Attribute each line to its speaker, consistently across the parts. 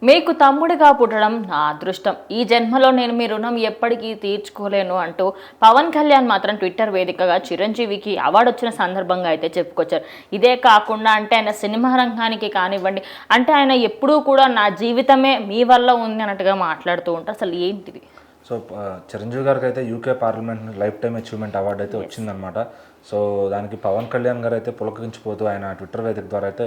Speaker 1: మీకు తమ్ముడిగా పుట్టడం నా అదృష్టం. ఈ జన్మలో నేను మీ రుణం ఎప్పటికీ తీర్చుకోలేను అంటూ పవన్ కళ్యాణ్ మాత్రం ట్విట్టర్ వేదికగా చిరంజీవికి అవార్డు వచ్చిన సందర్భంగా అయితే చెప్పుకొచ్చారు. ఇదే కాకుండా అంటే ఆయన సినిమా రంగానికి కానివ్వండి, అంటే ఆయన ఎప్పుడూ కూడా నా జీవితమే మీ వల్ల ఉంది అన్నట్టుగా మాట్లాడుతూ ఉంటారు. అసలు ఏంటిది?
Speaker 2: సో చిరంజీవి గారికి అయితే UK parliament life time achievement award అయితే వచ్చిందనమాట. సో దానికి పవన్ కళ్యాణ్ గారు అయితే పులకరించిపోతూ ఆయన ట్విట్టర్ వేదిక ద్వారా అయితే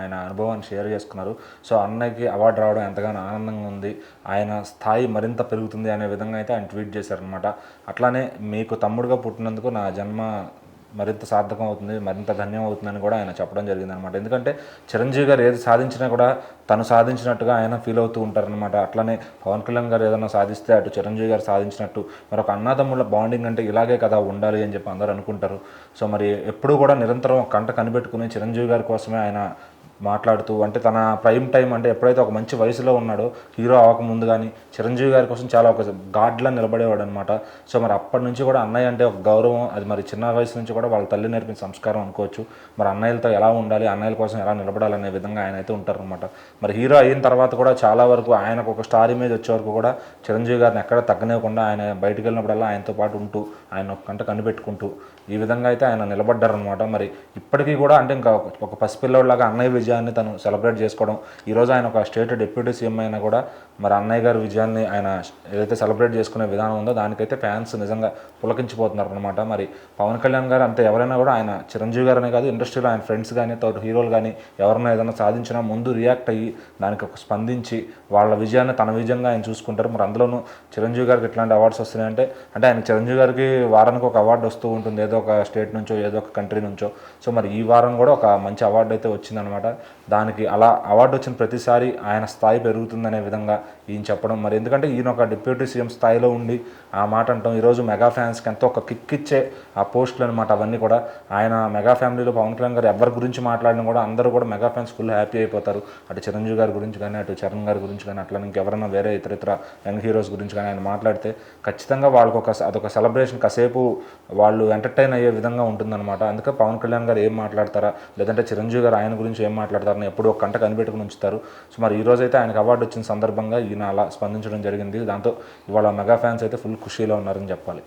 Speaker 2: ఆయన అనుభవాన్ని షేర్ చేసుకున్నారు. సో అన్నయ్యకి అవార్డు రావడం ఎంతగానో ఆనందంగా ఉంది, ఆయన స్థాయి మరింత పెరుగుతుంది అనే విధంగా అయితే ఆయన ట్వీట్ చేశారనమాట. అట్లానే మీకు తమ్ముడుగా పుట్టినందుకు నా జన్మ మరింత సార్థకం అవుతుంది, మరింత ధన్యం అవుతుందని కూడా ఆయన చెప్పడం జరిగిందనమాట. ఎందుకంటే చిరంజీవి గారు ఏది సాధించినా కూడా తను సాధించినట్టుగా ఆయన ఫీల్ అవుతూ ఉంటారనమాట. అట్లనే పవన్ కళ్యాణ్ గారు ఏదైనా సాధిస్తే అటు చిరంజీవి గారు సాధించినట్టు మరొక అన్నదమ్ముల బాండింగ్ అంటే ఇలాగే కదా ఉండాలి అని చెప్పి అందరూ అనుకుంటారు. సో మరి ఎప్పుడూ కూడా నిరంతరం కంట కనిపెట్టుకుని చిరంజీవి గారి కోసమే ఆయన మాట్లాడుతూ, అంటే తన ప్రైమ్ టైం అంటే ఎప్పుడైతే ఒక మంచి వయసులో ఉన్నాడో హీరో అవ్వకముందు కానీ చిరంజీవి గారి కోసం చాలా ఒక గాడ్లా నిలబడేవాడు అనమాట. సో మరి అప్పటి నుంచి కూడా అన్నయ్య అంటే ఒక గౌరవం, అది మరి చిన్న వయసు నుంచి కూడా వాళ్ళ తల్లి నేర్పిన సంస్కారం అనుకోవచ్చు. మరి అన్నయ్యలతో ఎలా ఉండాలి, అన్నయ్యల కోసం ఎలా నిలబడాలనే విధంగా ఆయన అయితే ఉంటారనమాట. మరి హీరో అయిన తర్వాత కూడా చాలా వరకు ఆయనకు ఒక స్టార్ ఇమేజ్ వచ్చే వరకు కూడా చిరంజీవి గారిని ఎక్కడ తగ్గనివ్వకుండా ఆయన బయటికి వెళ్ళినప్పుడల్లా ఆయనతో పాటు ఉంటూ ఆయన ఒక కంట కనిపెట్టుకుంటూ ఈ విధంగా అయితే ఆయన నిలబడ్డారనమాట. మరి ఇప్పటికీ కూడా అంటే ఇంకా ఒక పసిపిల్లలాగా అన్నయ్య విజయాన్ని తను సెలబ్రేట్ చేసుకోవడం, ఈరోజు ఆయన ఒక స్టేట్ డిప్యూటీ సీఎం అయినా కూడా మరి అన్నయ్య గారి విజయాన్ని ఆయన ఏదైతే సెలబ్రేట్ చేసుకునే విధానం ఉందో దానికైతే ఫ్యాన్స్ నిజంగా పులకించిపోతున్నారు అనమాట. మరి పవన్ కళ్యాణ్ గారు అంతే ఎవరైనా కూడా ఆయన చిరంజీవి గారనే కాదు, ఇండస్ట్రీలో ఆయన ఫ్రెండ్స్ కానీ తోటి హీరోలు కానీ ఎవరైనా ఏదైనా సాధించినా ముందు రియాక్ట్ అయ్యి దానికి ఒక స్పందించి వాళ్ళ విజయాన్ని తన విజయంగా ఆయన చూసుకుంటారు. మరి అందులోనూ చిరంజీవి గారికి ఎట్లాంటి అవార్డ్స్ వస్తున్నాయంటే ఆయన చిరంజీవి గారికి వారానికి ఒక అవార్డు వస్తూ ఉంటుంది, ఏదో ఒక స్టేట్ నుంచో ఏదో ఒక కంట్రీ నుంచో. సో మరి ఈ వారం కూడా ఒక మంచి అవార్డు అయితే వచ్చిందనమాట. దానికి అలా అవార్డు వచ్చిన ప్రతిసారి ఆయన స్థాయి పెరుగుతుందనే విధంగా ఈయన చెప్పడం. మరి ఎందుకంటే ఈయన ఒక డిప్యూటీ సీఎం స్థాయిలో ఉండి ఆ మాట అంటాం ఈరోజు మెగా ఫ్యాన్స్కి ఎంతో ఒక కిక్ ఇచ్చే ఆ పోస్టులు అనమాట. అవన్నీ కూడా ఆయన మెగా ఫ్యామిలీలో పవన్ కళ్యాణ్ గారు ఎవరి గురించి మాట్లాడినా కూడా అందరూ కూడా మెగా ఫ్యాన్స్ ఫుల్ హ్యాపీ అయిపోతారు. అటు చిరంజీవి గారి గురించి కానీ, అటు చరణ్ గారి గురించి కానీ, అట్లా ఇంకెవరైనా వేరే ఇతర యంగ్ హీరోస్ గురించి కానీ ఆయన మాట్లాడితే ఖచ్చితంగా వాళ్ళకు అదొక సెలబ్రేషన్, కాసేపు వాళ్ళు ఎంటర్టైన్ అయ్యే విధంగా ఉంటుందన్నమాట. అందుకే పవన్ కళ్యాణ్ గారు ఏం మాట్లాడతారా, లేదంటే చిరంజీవి గారు ఆయన గురించి ఏం మాట్లాడతారని ఎప్పుడు ఒక కంట కనిపెట్టుకుని ఉంచుతారు. సో మరి ఈ రోజైతే ఆయనకు అవార్డు వచ్చిన సందర్భంగా ఈయన అలా స్పందించడం జరిగింది. దాంతో ఇవాళ మెగా ఫ్యాన్స్ అయితే ఫుల్ ఖుషీలో ఉన్నారని చెప్పాలి.